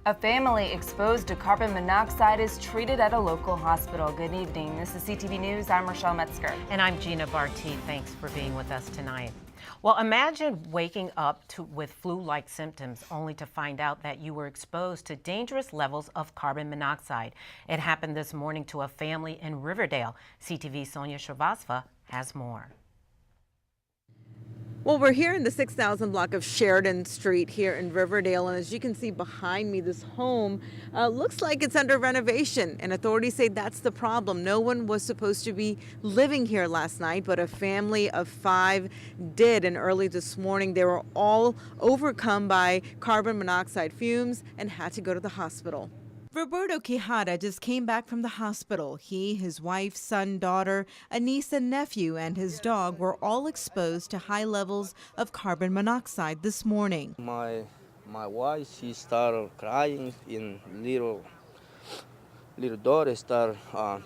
A family exposed to carbon monoxide is treated at a local hospital. Good evening. This is CTV News. I'm Rochelle Metzger. And I'm Gina Barty. Thanks for being with us tonight. Well, imagine waking up with flu-like symptoms only to find out that you were exposed to dangerous levels of carbon monoxide. It happened this morning to a family in Riverdale. CTV's Sonia Shrivastava has more. Well, we're here in the 6,000 block of Sheridan Street here in Riverdale, and as you can see behind me, this home looks like it's under renovation, and authorities say that's the problem. No one was supposed to be living here last night, but a family of 5 did, and early this morning they were all overcome by carbon monoxide fumes and had to go to the hospital. Roberto Quijada just came back from the hospital. He, his wife, son, daughter, a niece and nephew, and his dog were all exposed to high levels of carbon monoxide this morning. My wife, she started crying, and little daughter started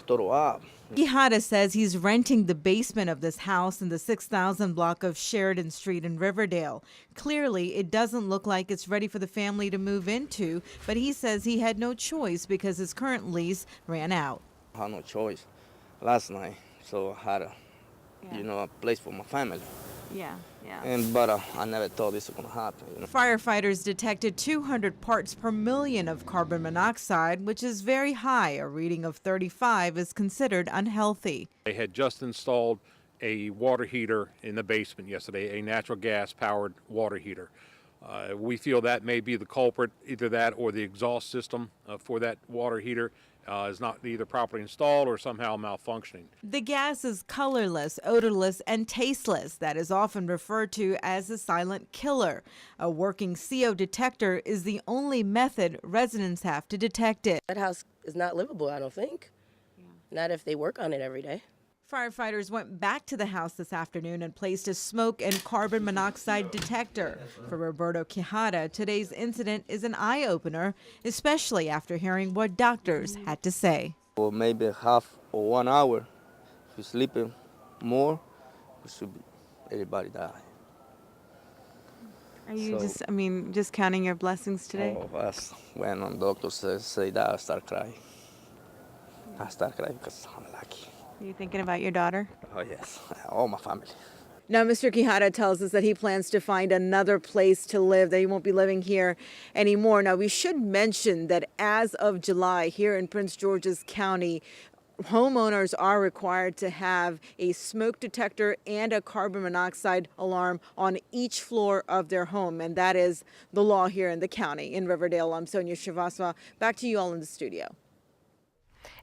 throw up. Quijada says he's renting the basement of this house in the 6,000 block of Sheridan Street in Riverdale. Clearly, it doesn't look like it's ready for the family to move into, but he says he had no choice because his current lease ran out. I had no choice last night, so I had a place for my family. Yeah. But I never thought this was gonna happen. Firefighters detected 200 parts per million of carbon monoxide, which is very high. A reading of 35 is considered unhealthy. They had just installed a water heater in the basement yesterday, a natural gas powered water heater. We feel that may be the culprit, either that or the exhaust system for that water heater is not either properly installed or somehow malfunctioning. The gas is colorless, odorless, and tasteless. That is often referred to as a silent killer. A working CO detector is the only method residents have to detect it. That house is not livable, I don't think. Not if they work on it every day. Firefighters went back to the house this afternoon and placed a smoke and carbon monoxide detector. For Roberto Quijada, today's incident is an eye-opener, especially after hearing what doctors had to say. For maybe half or 1 hour, if you're sleeping more, everybody die. Are you just counting your blessings today? Oh, that's when the doctor say that, I start crying. I start crying because I'm lucky. Are you thinking about your daughter? Oh, yes, all my family. Now, Mr. Quijada tells us that he plans to find another place to live, that he won't be living here anymore. Now, we should mention that as of July, here in Prince George's County, homeowners are required to have a smoke detector and a carbon monoxide alarm on each floor of their home, and that is the law here in the county. In Riverdale, I'm Sonia Shrivastava. Back to you all in the studio.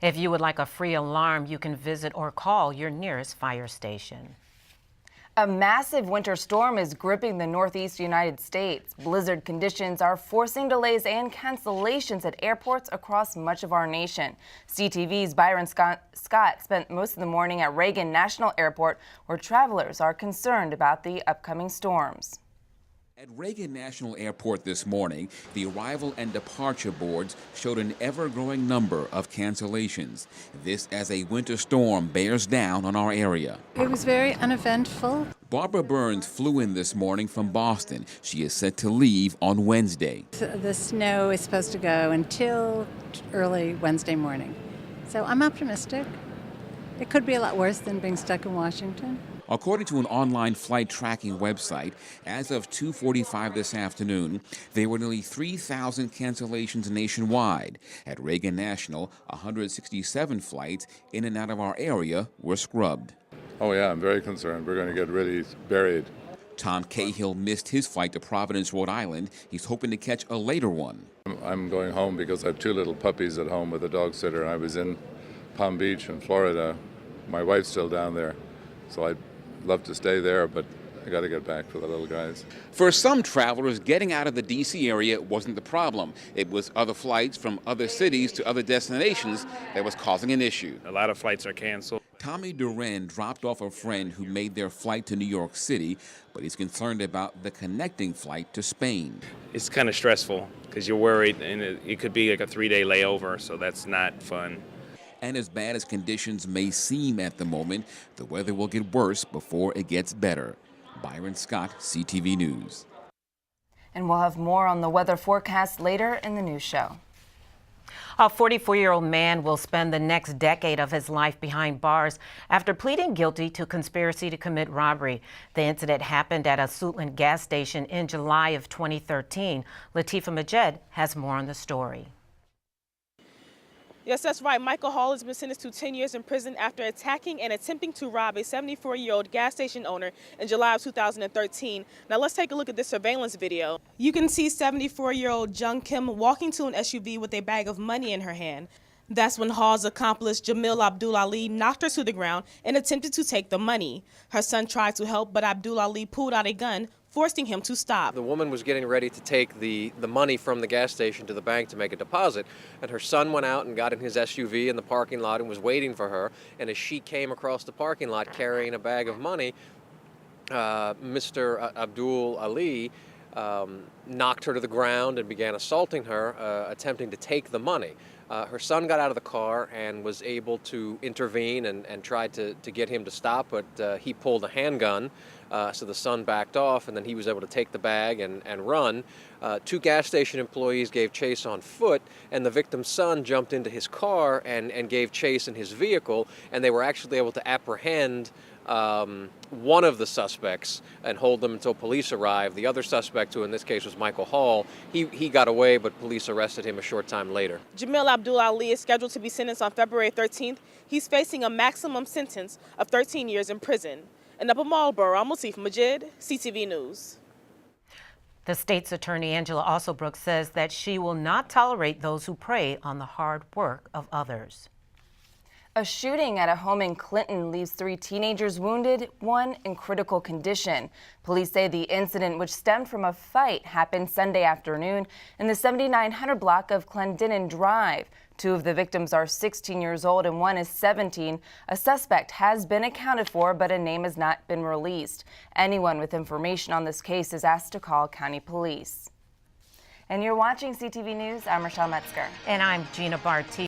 If you would like a free alarm, you can visit or call your nearest fire station. A massive winter storm is gripping the northeast United States. Blizzard conditions are forcing delays and cancellations at airports across much of our nation. CTV's Byron Scott spent most of the morning at Reagan National Airport, where travelers are concerned about the upcoming storms. At Reagan National Airport this morning, the arrival and departure boards showed an ever-growing number of cancellations. This as a winter storm bears down on our area. It was very uneventful. Barbara Burns flew in this morning from Boston. She is set to leave on Wednesday. The snow is supposed to go until early Wednesday morning. So I'm optimistic. It could be a lot worse than being stuck in Washington. According to an online flight tracking website, as of 2:45 this afternoon, there were nearly 3,000 cancellations nationwide. At Reagan National, 167 flights in and out of our area were scrubbed. Oh yeah, I'm very concerned. We're going to get really buried. Tom Cahill missed his flight to Providence, Rhode Island. He's hoping to catch a later one. I'm going home because I have 2 little puppies at home with a dog sitter. I was in Palm Beach in Florida. My wife's still down there, so I'd love to stay there, but I got to get back for the little guys. For some travelers, getting out of the D.C. area wasn't the problem. It was other flights from other cities to other destinations that was causing an issue. A lot of flights are canceled. Tommy Duran dropped off a friend who made their flight to New York City, but he's concerned about the connecting flight to Spain. It's kind of stressful because you're worried, and it could be like a 3-day layover, so that's not fun. And as bad as conditions may seem at the moment, the weather will get worse before it gets better. Byron Scott, CTV News. And we'll have more on the weather forecast later in the news show. A 44-year-old man will spend the next decade of his life behind bars after pleading guilty to conspiracy to commit robbery. The incident happened at a Suitland gas station in July of 2013. Latifah Majed has more on the story. Yes, that's right. Michael Hall has been sentenced to 10 years in prison after attacking and attempting to rob a 74-year-old gas station owner in July of 2013. Now let's take a look at this surveillance video. You can see 74-year-old Jung Kim walking to an SUV with a bag of money in her hand. That's when Hall's accomplice Jamil Abdul Ali knocked her to the ground and attempted to take the money. Her son tried to help, but Abdul Ali pulled out a gun, forcing him to stop. The woman was getting ready to take the money from the gas station to the bank to make a deposit, and her son went out and got in his SUV in the parking lot and was waiting for her. And as she came across the parking lot carrying a bag of money, Mr. Abdul Ali knocked her to the ground and began assaulting her, attempting to take the money. Her son got out of the car and was able to intervene and tried to get him to stop, but he pulled a handgun, so the son backed off, and then he was able to take the bag and run. Two gas station employees gave chase on foot, and the victim's son jumped into his car and gave chase in his vehicle, and they were actually able to apprehend one of the suspects and hold them until police arrived. The other suspect, who in this case was Michael Hall, he got away, but police arrested him a short time later. Jamil Abdul Ali is scheduled to be sentenced on February 13th. He's facing a maximum sentence of 13 years in prison. In Upper Marlboro, I'm Latifah Majid, CTV News. The state's attorney, Angela Alsobrooks, says that she will not tolerate those who prey on the hard work of others. A shooting at a home in Clinton leaves 3 teenagers wounded, 1 in critical condition. Police say the incident, which stemmed from a fight, happened Sunday afternoon in the 7900 block of Clendenin Drive. 2 of the victims are 16 years old and 1 is 17. A suspect has been accounted for, but a name has not been released. Anyone with information on this case is asked to call county police. And you're watching CTV News. I'm Rochelle Metzger. And I'm Gina Barty.